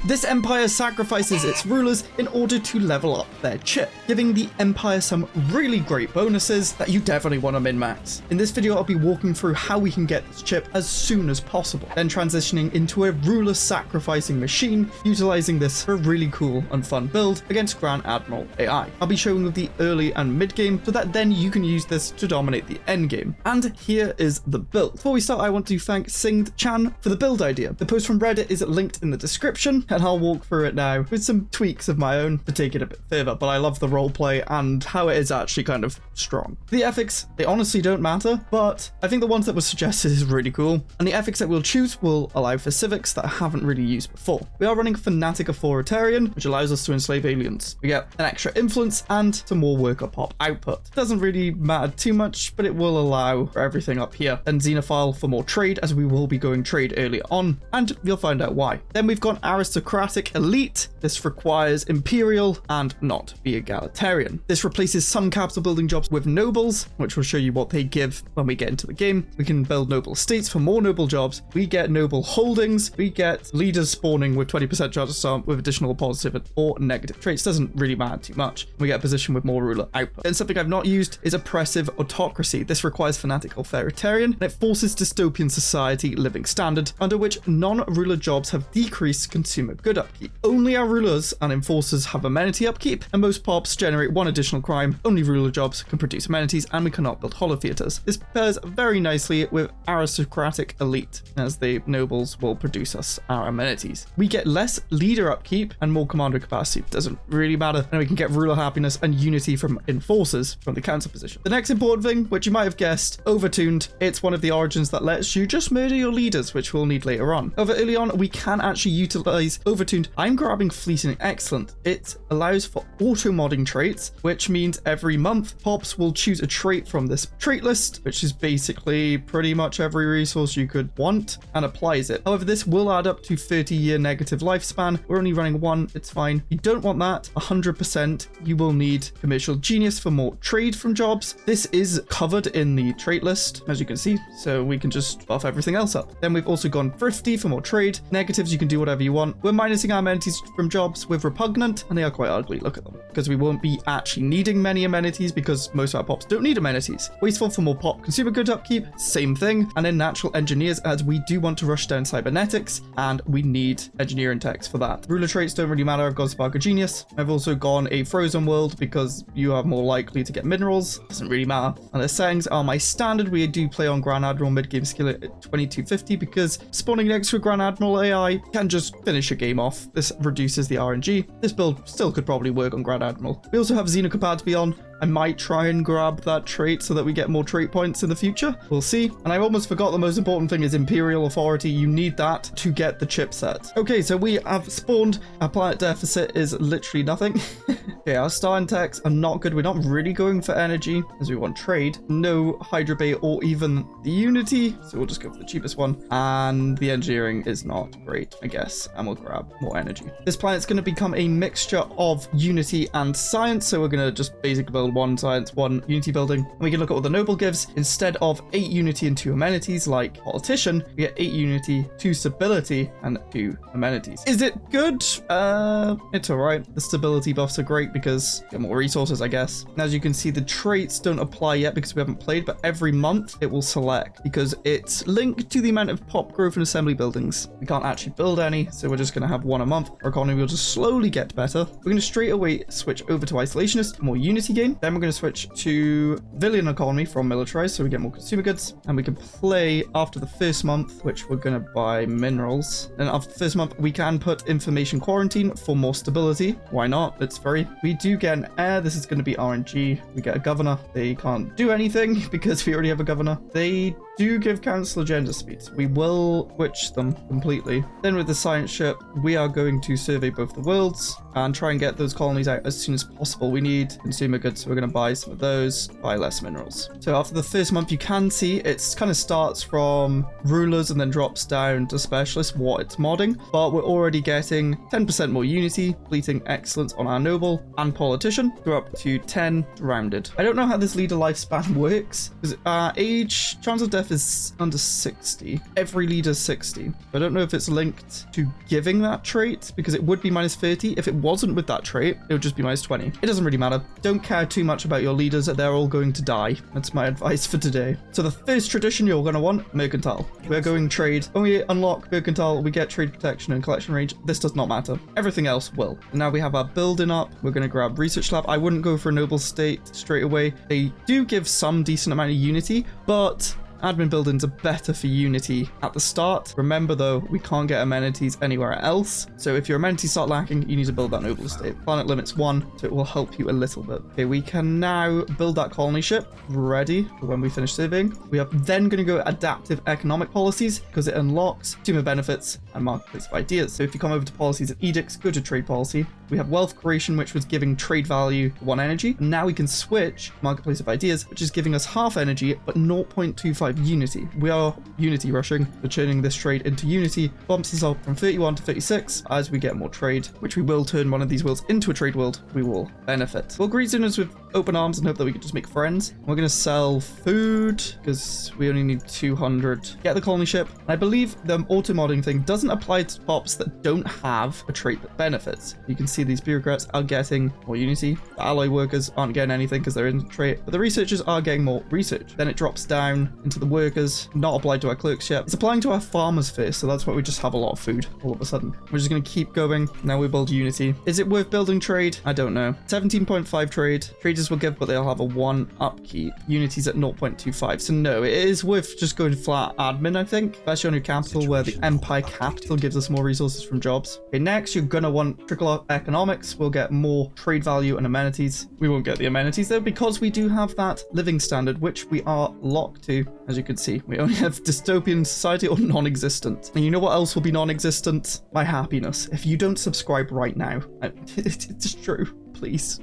This empire sacrifices its rulers in order to level up their chip, giving the empire some really great bonuses that you definitely want to min-max. In this video, I'll be walking through how we can get this chip as soon as possible, then transitioning into a ruler sacrificing machine, utilizing this for a really cool and fun build against Grand Admiral AI. I'll be showing the early and mid game so that then you can use this to dominate the end game. And here is the build. Before we start, I want to thank Singed Chan for the build idea. The post from Reddit is linked in the description, and I'll walk through it now with some tweaks of my own to take it a bit further, but I love the roleplay and how it is actually kind of strong. The ethics, they honestly don't matter, but I think the ones that were suggested is really cool, and the ethics that we'll choose will allow for civics that I haven't really used before. We are running Fanatic Authoritarian, which allows us to enslave aliens. We get an extra influence and some more worker pop output. Doesn't really matter too much, but it will allow for everything up here. And Xenophile for more trade, as we will be going trade early on, and you'll find out why. Then we've got Aristocratic Elite. This requires Imperial and not be egalitarian. This replaces some capital building jobs with nobles, which will show you what they give when we get into the game. We can build noble estates for more noble jobs. We get noble holdings. We get leaders spawning with 20% chance of start with additional positive or negative traits. Doesn't really matter too much. We get a position with more ruler output. Then something I've not used is Oppressive Autocracy. This requires Fanatic Authoritarian, and it forces dystopian society living standard, under which non-ruler jobs have decreased consumer good upkeep. Only our rulers and enforcers have amenity upkeep, and most pops generate one additional crime. Only ruler jobs can produce amenities, and we cannot build holotheaters. This pairs very nicely with Aristocratic Elite, as the nobles will produce us our amenities. We get less leader upkeep and more commander capacity. Doesn't really matter, and we can get ruler happiness and unity from enforcers from the counter position. The next important thing, which you might have guessed, Overtuned. It's one of the origins that lets you just murder your leaders, which we'll need later on. Over early on, we can actually utilize Overtuned. I'm grabbing Fleeting Excellent. It allows for auto modding traits, which means every month pops will choose a trait from this trait list, which is basically pretty much every resource you could want, and applies it. However, this will add up to 30-year negative lifespan. We're only running one, it's fine. You don't want that 100%. You will need Commercial Genius for more trade from jobs. This is covered in the trait list, as you can see, so we can just buff everything else up. Then we've also gone Thrifty for more trade. Negatives, you can do whatever you want. We're minusing our amenities from jobs with Repugnant, and they are quite ugly. Look at them, because we won't be actually needing many amenities because most of our pops don't need amenities. Wasteful for more pop consumer good upkeep, same thing. And then Natural Engineers, as we do want to rush down cybernetics, and we need engineering techs for that. Ruler traits don't really matter. I've got Spark of Genius. I've also gone a Frozen World because you are more likely to get minerals. Doesn't really matter. And the settings are my standard. We do play on Grand Admiral mid-game skill at 2250 because spawning next to a Grand Admiral AI can just finish a game off. This reduces the RNG. This build still could probably work on Grand Admiral. We also have Xenocapad to be on. I might try and grab that trait so that we get more trait points in the future. We'll see. And I almost forgot the most important thing is Imperial Authority. You need that to get the chipset. Okay, so we have spawned. Our planet deficit is literally nothing. Okay, our star index are not good. We're not really going for energy as we want trade. No Hydra Bay or even the Unity. So we'll just go for the cheapest one. And the engineering is not great, I guess. And we'll grab more energy. This planet's going to become a mixture of Unity and Science. So we're going to just basically build one Science, one Unity building. And we can look at what the Noble gives. Instead of 8 Unity and 2 amenities like Politician, we get 8 Unity, 2 Stability, and 2 amenities. Is it good? It's alright. The stability buffs are great because you get more resources, I guess. And as you can see, the traits don't apply yet because we haven't played, but every month it will select because it's linked to the amount of pop growth and assembly buildings. We can't actually build any, so we're just going to have one a month. Our economy will just slowly get better. We're going to straight away switch over to Isolationist, more Unity gain. Then we're going to switch to Villian economy from militarized, so we get more consumer goods, and we can play after the first month, which we're going to buy minerals. And after the first month, we can put information quarantine for more stability. Why not? It's free. We do get an heir. This is going to be RNG. We get a governor. They can't do anything because we already have a governor. They do give council agenda speeds. We will switch them completely. Then with the science ship, we are going to survey both the worlds and try and get those colonies out as soon as possible. We need consumer goods, so we're going to buy some of those, buy less minerals. So after the first month, you can see it kind of starts from rulers and then drops down to specialists, what it's modding, but we're already getting 10% more unity, fleeting excellence on our noble and politician. We're up to 10 rounded. I don't know how this leader lifespan works, because age, chance of death death is under 60. Every leader is 60. I don't know if it's linked to giving that trait, because it would be minus 30. If it wasn't with that trait, it would just be minus 20. It doesn't really matter. Don't care too much about your leaders. They're all going to die. That's my advice for today. So the first tradition you're going to want, mercantile. We're going trade. When we unlock mercantile, we get trade protection and collection range. This does not matter. Everything else will. Now we have our building up. We're going to grab research lab. I wouldn't go for a noble state straight away. They do give some decent amount of unity, but admin buildings are better for unity at the start. Remember though, we can't get amenities anywhere else. So if your amenities start lacking, you need to build that noble estate. Planet limit's 1, so it will help you a little bit. Okay, we can now build that colony ship ready for when we finish surveying. We are then going to go adaptive economic policies because it unlocks consumer benefits and marketplace of ideas. So if you come over to policies and edicts, go to trade policy. We have wealth creation, which was giving trade value 1 energy. And now we can switch marketplace of ideas, which is giving us half energy, but 0.25 unity. We are unity rushing. We're turning this trade into unity. Bumps us up from 31 to 36 as we get more trade, which we will turn one of these worlds into a trade world. We will benefit. We'll greet students with open arms and hope that we can just make friends. We're going to sell food because we only need 200. Get the colony ship. I believe the auto modding thing doesn't apply to pops that don't have a trait that benefits. You can see these bureaucrats are getting more unity. The alloy workers aren't getting anything because they're in the trait, but the researchers are getting more research. Then it drops down into the workers, not applied to our clerks yet. It's applying to our farmers first, so that's why we just have a lot of food all of a sudden. We're just going to keep going. Now we build unity. Is it worth building trade? I don't know. 17.5 trade. Traders will give, but they'll have a 1 upkeep. Unity's at 0.25. So no, it is worth just going flat admin, I think. Especially on your capital, where the Empire capital gives us more resources from jobs. Okay, next you're going to want trickle economics. We'll get more trade value and amenities. We won't get the amenities though, because we do have that living standard, which we are locked to. As you can see, we only have dystopian society or non-existent. And you know what else will be non-existent? My happiness. If you don't subscribe right now, it's true, please.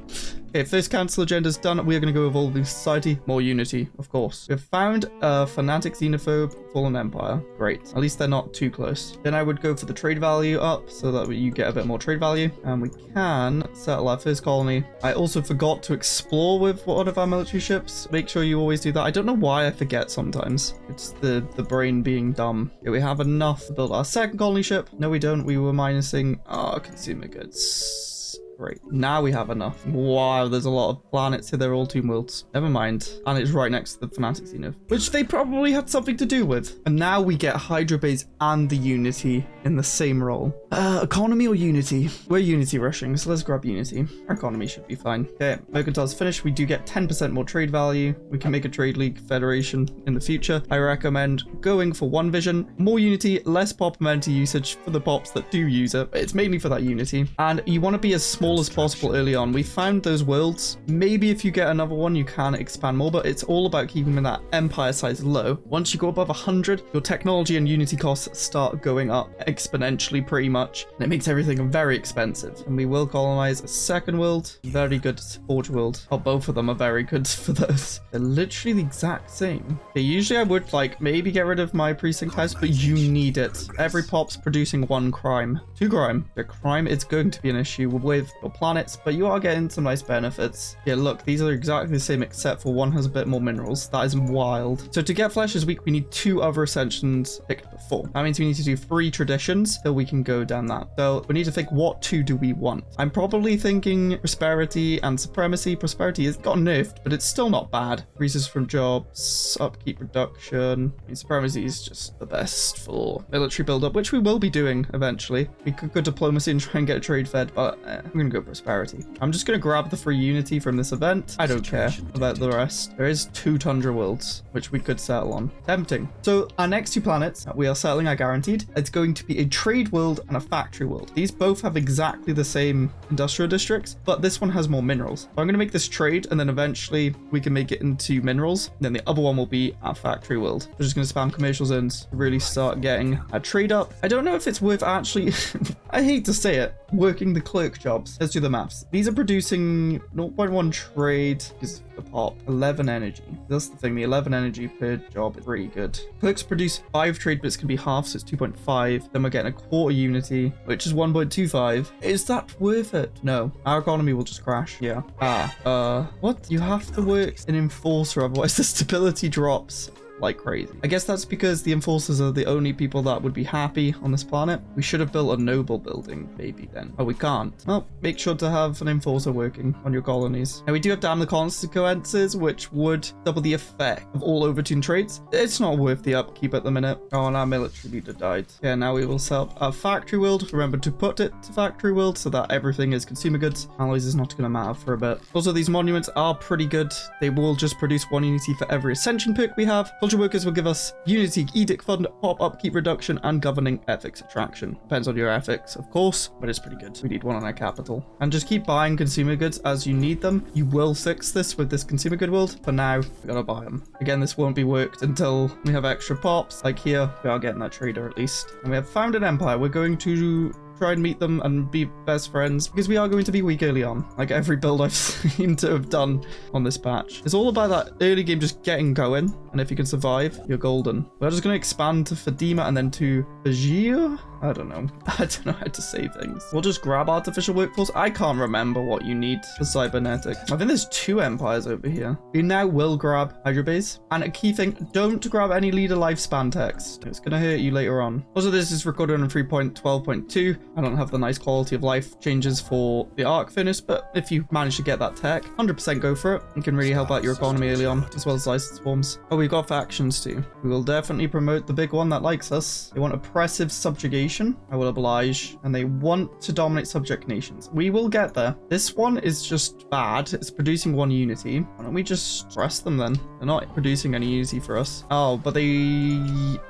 Okay, first council agenda's done. We are going to go evolving society. More unity, of course. We've found a fanatic xenophobe fallen empire. Great. At least they're not too close. Then I would go for the trade value up so that you get a bit more trade value. And we can settle our first colony. I also forgot to explore with one of our military ships. Make sure you always do that. I don't know why I forget sometimes. It's the brain being dumb. Okay, we have enough to build our second colony ship. No, we don't. We were minusing our consumer goods. Great. Now we have enough. Wow, there's a lot of planets here. They're all tomb worlds. Never mind. And it's right next to the Fanatic Xenoph, which they probably had something to do with. And now we get Hydra Base and the Unity in the same role. Economy or Unity? We're Unity rushing, so let's grab Unity. Our economy should be fine. Okay, Mercantile's finished. We do get 10% more trade value. We can make a trade league federation in the future. I recommend going for one vision, more Unity, less pop amenity usage for the pops that do use it. It's mainly for that Unity. And you want to be as small as possible early on. We found those worlds. Maybe if you get another one, you can expand more, but it's all about keeping that empire size low. Once you go above 100, your technology and Unity costs start going up exponentially pretty much. And it makes everything very expensive. And we will colonize a second world. Very good Forge world. Oh, both of them are very good for those. They're literally the exact same. Okay, usually I would like maybe get rid of my precinct house, but you need it. Every pop's producing 1 crime. 2 crime. The crime is going to be an issue with your planets, but you are getting some nice benefits. Yeah, look, these are exactly the same except for one has a bit more minerals. That is wild. So to get Flesh this week, we need 2 other ascensions picked before. That means we need to do 3 traditions so we can go down that. So we need to think, what 2 do we want? I'm probably thinking prosperity and supremacy. Prosperity has got nerfed, but it's still not bad. Increases from jobs, upkeep reduction. I mean, supremacy is just the best for military buildup, which we will be doing eventually. We could go diplomacy and try and get a trade fed, but I'm gonna go prosperity. I'm just gonna grab the free unity from this event. I don't care about the rest. There is 2 tundra worlds, which we could settle on. Tempting. So our next 2 planets that we are settling are guaranteed. It's going to be a trade world and a factory world. These both have exactly the same industrial districts, but this one has more minerals. So I'm gonna make this trade, and then eventually we can make it into minerals. And then the other one will be our factory world. We're just gonna spam commercial zones to really start getting a trade up. I don't know if it's worth actually, I hate to say it, working the clerk jobs. Let's do the maths. These are producing 0.1 trade because of the pop, 11 energy. That's the thing, the 11 energy per job is pretty good. Clerks produce 5 trade, but it's gonna be half, so it's 2.5. Then we're getting a quarter unity, which is 1.25. Is that worth it? No. Our economy will just crash. Yeah. What? You have to work an enforcer, otherwise the stability drops. like crazy. I guess that's because the enforcers are the only people that would be happy on this planet. We should have built a noble building, maybe then. Oh, we can't. Well, make sure to have an enforcer working on your colonies. Now, we do have damn the consequences, which would double the effect of all overtune traits. It's not worth the upkeep at the minute. Oh, and our military leader died. Yeah, now we will set up our factory world. Remember to put it to factory world so that everything is consumer goods. Alloys is not going to matter for a bit. Also, these monuments are pretty good. They will just produce 1 unity for every ascension perk we have. Culture workers will give us unity, edict fund, pop upkeep reduction, and governing ethics attraction. Depends on your ethics, of course, but it's pretty good. We need 1 on our capital. And just keep buying consumer goods as you need them. You will fix this with this consumer good world. For now, we gotta buy them. Again, this won't be worked until we have extra pops. Like here, we are getting that trader at least. And we have found an empire. We're going to try and meet them and be best friends because we are going to be weak early on, like every build I've seemed to have done on this patch. It's all about that early game just getting going, and if you can survive, you're golden. We're just going to expand to Fadima and then to Bajir. I don't know. I don't know how to say things. We'll just grab artificial workforce. I can't remember what you need for cybernetics. I think there's 2 empires over here. We now will grab Hydrabase. And a key thing, don't grab any leader lifespan text. It's going to hurt you later on. Also, this is recorded on 3.12.2. I don't have the nice quality of life changes for the arc finish, but if you manage to get that tech, 100% go for it. It can really help out your economy early on, as well as license forms. Oh, we've got factions too. We will definitely promote the big one that likes us. They want oppressive subjugation. I will oblige, and they want to dominate subject nations. We will get there. This one is just bad. It's producing 1 unity. Why don't we just stress them then? They're not producing any unity for us. Oh, but they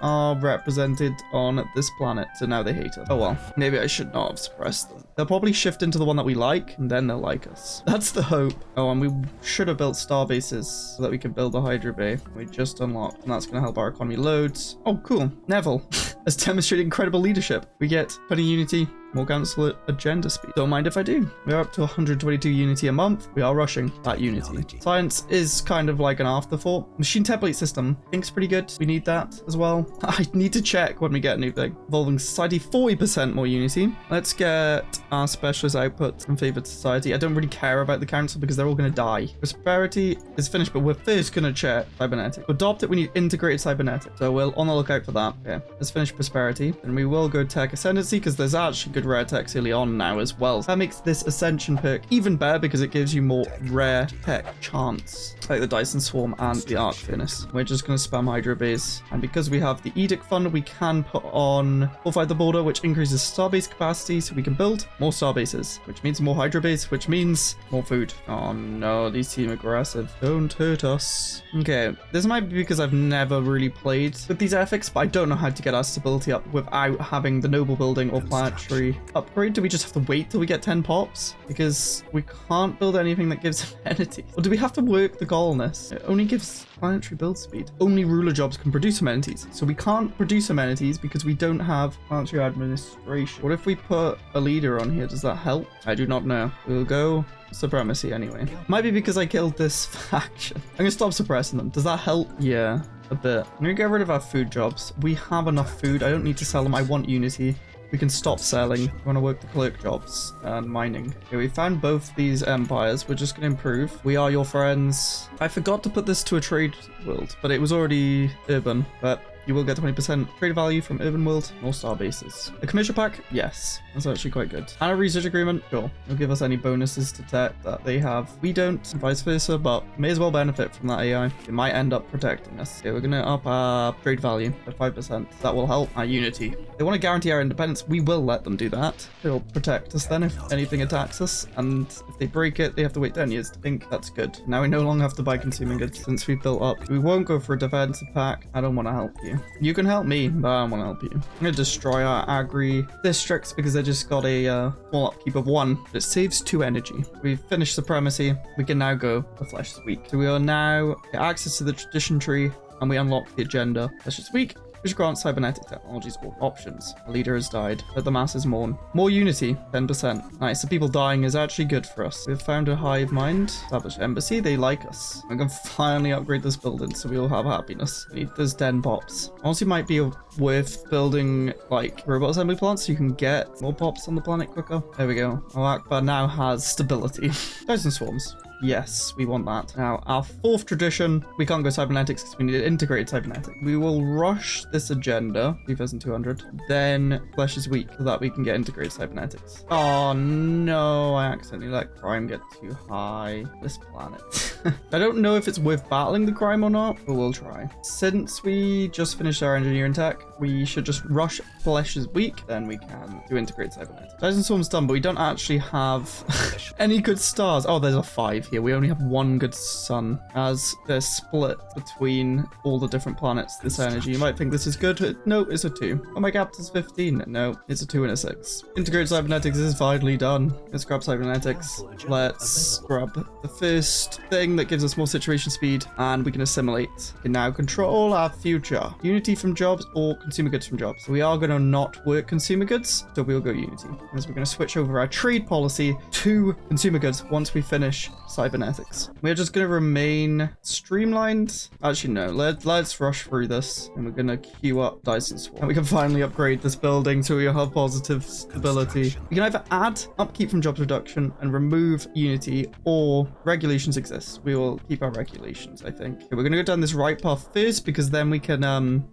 are represented on this planet, so now they hate us. Oh well, maybe I should not have suppressed them. They'll probably shift into the one that we like, and then they'll like us. That's the hope. Oh, and we should have built star bases so that we can build a Hydra Bay. We just unlocked, and that's going to help our economy loads. Oh, cool. Neville has demonstrated incredible leadership. We get 20 unity, more council agenda speed. Don't mind if I do. We're up to 122 unity a month. We are rushing that unity. Science is kind of like an afterthought. Machine template system, I think, is pretty good. We need that as well. I need to check when we get a new thing. Evolving society, 40% more unity. Let's get our specialist output and favored society. I don't really care about the council because they're all going to die. Prosperity is finished, but we're first going to check cybernetics. To adopt it, we need integrated cybernetics. So we'll on the lookout for that. Okay, let's finish prosperity. And we will go tech ascendancy because there's actually good rare techs early on now as well. That makes this ascension perk even better because it gives you more rare tech chance, like the Dyson Swarm and the Arc Furnace. We're just going to spam Hydra Base, and because we have the Edict Fund, we can put on Fortify the Border, which increases starbase capacity, so we can build more starbases, which means more Hydra Base, which means more food. Oh no, these seem aggressive. Don't hurt us. Okay, this might be because I've never really played with these ethics, but I don't know how to get our stability up without having the noble building or planetary upgrade. Do we just have to wait till we get 10 pops? Because we can't build anything that gives amenities. Or do we have to work the colonists? It only gives planetary build speed. Only ruler jobs can produce amenities. So we can't produce amenities because we don't have planetary administration. What if we put a leader on here? Does that help? I do not know. We'll go supremacy anyway. Might be because I killed this faction. I'm gonna stop suppressing them. Does that help? Yeah, a bit. I'm gonna get rid of our food jobs. We have enough food. I don't need to sell them. I want unity. We can stop selling. We want to work the clerk jobs and mining. Okay, we found both these empires. We're just going to improve. We are your friends. I forgot to put this to a trade world, but it was already urban. But you will get 20% trade value from urban world, more star bases. A commercial pack? Yes. That's actually quite good. And a research agreement? Sure. It'll give us any bonuses to tech that they have. We don't, and vice versa, but may as well benefit from that AI. It might end up protecting us. Okay, we're going to up our trade value by 5%. That will help our unity. They want to guarantee our independence. We will let them do that. They'll protect us then if anything attacks us. And if they break it, they have to wait 10 years to think. That's good. Now we no longer have to buy consuming goods since we've built up. We won't go for a defensive pack. I don't want to help you. You can help me, but I don't want to help you. I'm going to destroy our agri districts because they just got a small upkeep of 1. It saves 2 energy. We've finished supremacy. We can now go the flesh is weak. So we are now get access to the tradition tree and we unlock the agenda. Flesh is weak, which grants cybernetic technologies or options. The leader has died. Let the masses mourn. More unity, 10%. Nice. The people dying is actually good for us. We've found a hive mind. Established embassy. They like us. I can finally upgrade this building so we all have happiness. We need those 10 pops. Honestly, might be worth building like robot assembly plants so you can get more pops on the planet quicker. There we go. Our Akbar now has stability. Dyson swarms. Yes, we want that. Now, our fourth tradition, we can't go cybernetics because we need to integrate cybernetic. We will rush this agenda, 2200, then Flesh is Weak so that we can get integrated cybernetics. Oh no, I accidentally let crime get too high. This planet. I don't know if it's worth battling the crime or not, but we'll try. Since we just finished our engineering tech, we should just rush Flesh is Weak, then we can do integrate cybernetics. Dyson Storm's done, but we don't actually have any good stars. Oh, there's a 5 here. We only have one good sun, as they're split between all the different planets, this energy. You might think this is good. No, it's a 2. Oh, my gap is 15. No, it's a 2 and a 6. Integrate cybernetics is finally done. Let's grab cybernetics. Let's grab the first thing that gives us more situation speed, and we can assimilate. We can now control our future. Unity from jobs or consumer goods from jobs. We are going to not work consumer goods, so we'll go Unity. As we're going to switch over our trade policy to consumer goods once we finish cybernetics. We're just going to remain streamlined. Actually, no. Let's rush through this, and we're going to queue up Dyson Swarm. And we can finally upgrade this building so we have positive stability. We can either add upkeep from jobs reduction and remove Unity, or regulations exist. We will keep our regulations, I think. Okay, we're going to go down this right path first because then we can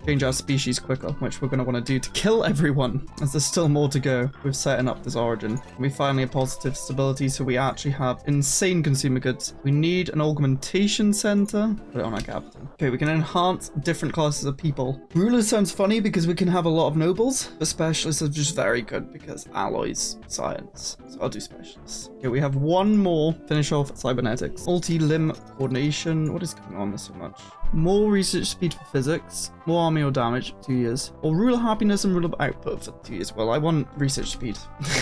change our species quicker, which we're going to want to do to kill everyone, as there's still more to go with setting up this origin. And we finally have positive stability, so we actually have insane consumer goods. We need an augmentation center. Put it on our capital. Okay, we can enhance different classes of people. Rulers sounds funny because we can have a lot of nobles, but specialists are just very good because alloys, science. So I'll do specialists. Okay, we have one more. Finish off cybernetics. Multi-limb coordination. What is going on so much? More research speed for physics, more army or damage, 2 years. Or ruler happiness and ruler output for 2 years. Well, I want research speed.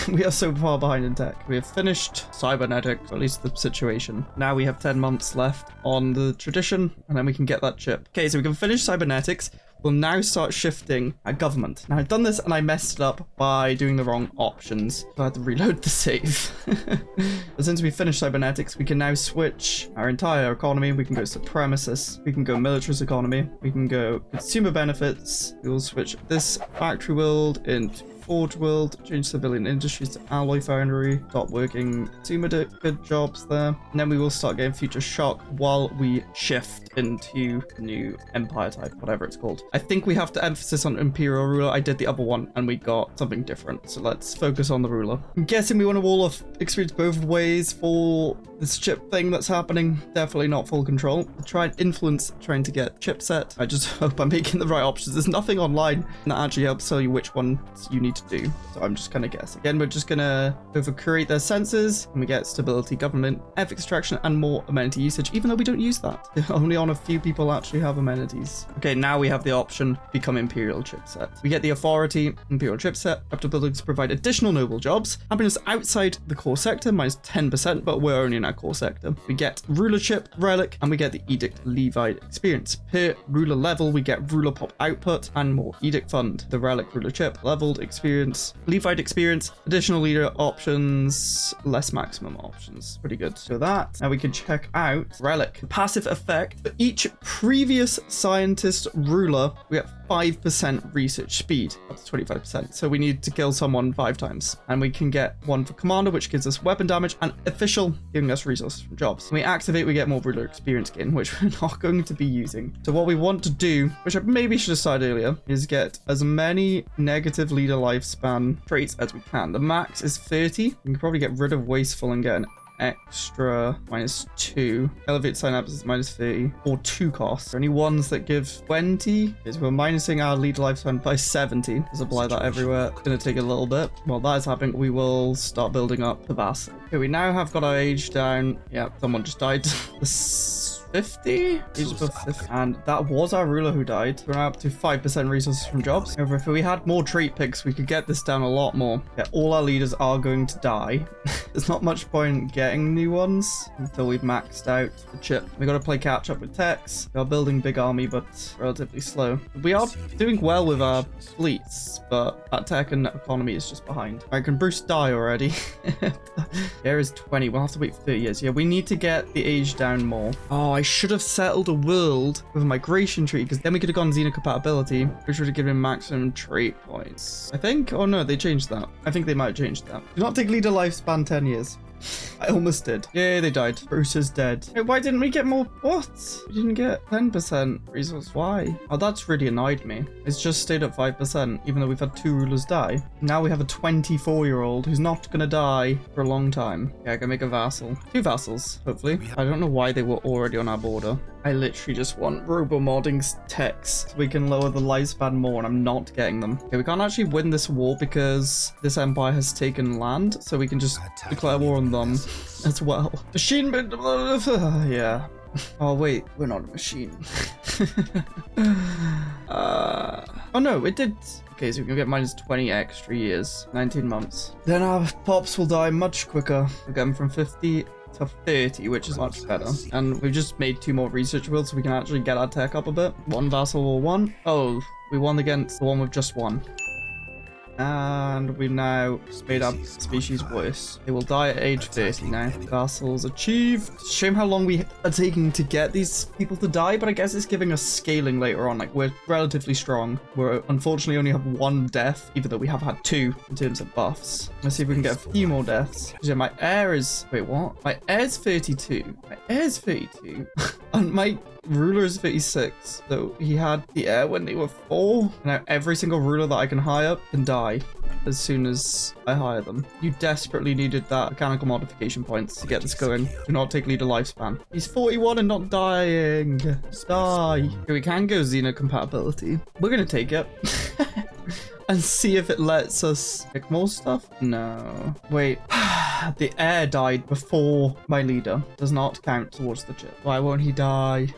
We are so far behind in tech. We have finished cybernetics, or at least the situation. Now we have 10 months left on the tradition, and then we can get that chip. Okay, so we can finish cybernetics. We'll now start shifting our government. Now, I've done this and I messed it up by doing the wrong options. So I had to reload the save. But since we finished cybernetics, we can now switch our entire economy. We can go supremacists. We can go militarist economy. We can go consumer benefits. We will switch this factory world into Forge world, change civilian industries to alloy foundry, stop working consumer good jobs there, and then we will start getting future shock while we shift into new empire type, whatever it's called. I think we have to emphasis on imperial ruler. I did the other one and we got something different, so let's focus on the ruler. I'm guessing we want to wall off experience both ways for this chip thing that's happening. Definitely not full control. I'll try and influence trying to get chipset. I just hope I'm making the right options. There's nothing online that actually helps tell you which ones you need to do, so I'm just gonna guess. Again, we're just gonna overcreate their sensors and we get stability, government, ethics extraction, and more amenity usage, even though we don't use that. Only on a few people actually have amenities. Okay, now we have the option become imperial chipset. We get the authority, imperial chipset. After buildings provide additional noble jobs, happiness outside the core sector minus 10%, but we're only in our core sector. We get rulership, relic, and we get the edict Levite experience. Per ruler level, we get ruler pop output and more edict fund. The relic rulership leveled experience, Levite experience, additional leader options, less maximum options. Pretty good. So that, now we can check out relic. Passive effect for each previous scientist ruler, we get 5% research speed. That's 25%. So we need to kill someone 5 times. And we can get one for commander, which gives us weapon damage, and official, giving us resources from jobs. When we activate, we get more ruler experience gain, which we're not going to be using. So what we want to do, which I maybe should have started earlier, is get as many negative leader lifespan traits as we can. The max is 30. We can probably get rid of wasteful and get an extra -2. Elevate synapses -30 or 2 costs. Only ones that give 20 is we're minusing our lead lifespan by 70. Let's apply that everywhere. It's going to take a little bit. While that is happening, we will start building up the vassal. Okay, we now have got our age down. Yeah, someone just died. 50? Age above 50. And that was our ruler who died. We're now up to 5% resources from jobs. However, if we had more trait picks, we could get this down a lot more. Yeah, all our leaders are going to die. There's not much point getting new ones until we've maxed out the chip. We got to play catch up with techs. We are building big army, but relatively slow. We are doing well with our fleets, but that tech and economy is just behind. All right, can Bruce die already? There is 20. We'll have to wait for 30 years. Yeah, we need to get the age down more. Oh, I should have settled a world with a migration treaty, because then we could have gone Xena compatibility, which would have given maximum trait points, I think. Oh no, they changed that. I think they might have changed that. Do not take leader lifespan 10 years. I almost did. Yay, they died. Bruce is dead. Wait, why didn't we get more? What? We didn't get 10% resource. Why? Oh, that's really annoyed me. It's just stayed at 5%, even though we've had 2 rulers die. Now we have a 24-year-old who's not gonna die for a long time. Yeah, I can make a vassal. 2 vassals, hopefully. I don't know why they were already on our border. I literally just want robo-modding techs so we can lower the lifespan more, and I'm not getting them. Okay, we can't actually win this war because this empire has taken land, so we can just declare war on them as well. Machine... yeah. Oh, wait. We're not a machine. Oh, no, it did... Okay, so we can get minus 20 extra years. 19 months. Then our pops will die much quicker. We'll get them from 50... to 30, which is much better. And we've just made 2 more research builds so we can actually get our tech up a bit. 1 vassal will 1. Oh, we won against the one with just 1. And we've now made our species worse. They will die at age 30 now. Vassals achieved. Shame how long we are taking to get these people to die, but I guess it's giving us scaling later on. Like, we're relatively strong. We're unfortunately only have 1 death, even though we have had 2 in terms of buffs. Let's see if we can get a few more deaths. Yeah, my heir is... Wait, what? My heir's 32. My heir's 32. And my ruler is 36. So he had the heir when they were 4. Now every single ruler that I can hire can die as soon as I hire them. You desperately needed that mechanical modification points to get this going. Do not take leader lifespan. He's 41 and not dying. Just die. Okay, we can go Xena compatibility. We're gonna take it. And see if it lets us pick more stuff. No. Wait. The heir died before my leader. Does not count towards the chip. Why won't he die?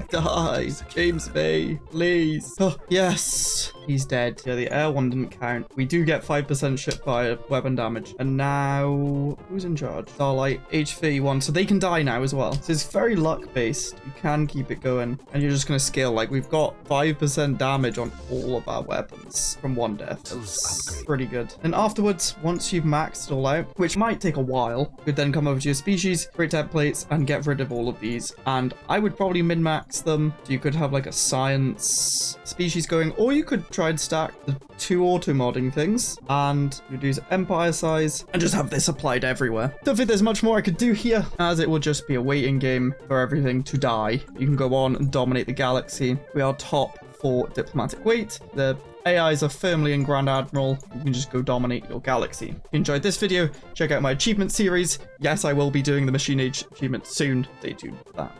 Die. James Bay. Please. Oh, yes. He's dead. Yeah, the heir one didn't count. We do get 5% ship fire weapon damage. And now... Who's in charge? Starlight. Age 31. So they can die now as well. So it's very luck-based. You can keep it going. And you're just going to scale. Like, we've got 5% damage on all of our weapons from 1 death. That's pretty good. And afterwards, once you've maxed it all out, which might take a while, you could then come over to your species, create templates, and get rid of all of these. And I would probably min-max them. So you could have like a science species going, or you could try and stack the 2 auto-modding things and reduce empire size and just have this applied everywhere. Don't think there's much more I could do here, as it will just be a waiting game for everything to die. You can go on and dominate the galaxy. We are top for diplomatic weight. The AIs are firmly in Grand Admiral. You can just go dominate your galaxy. If you enjoyed this video, check out my achievement series. Yes, I will be doing the Machine Age achievement soon. Stay tuned for that.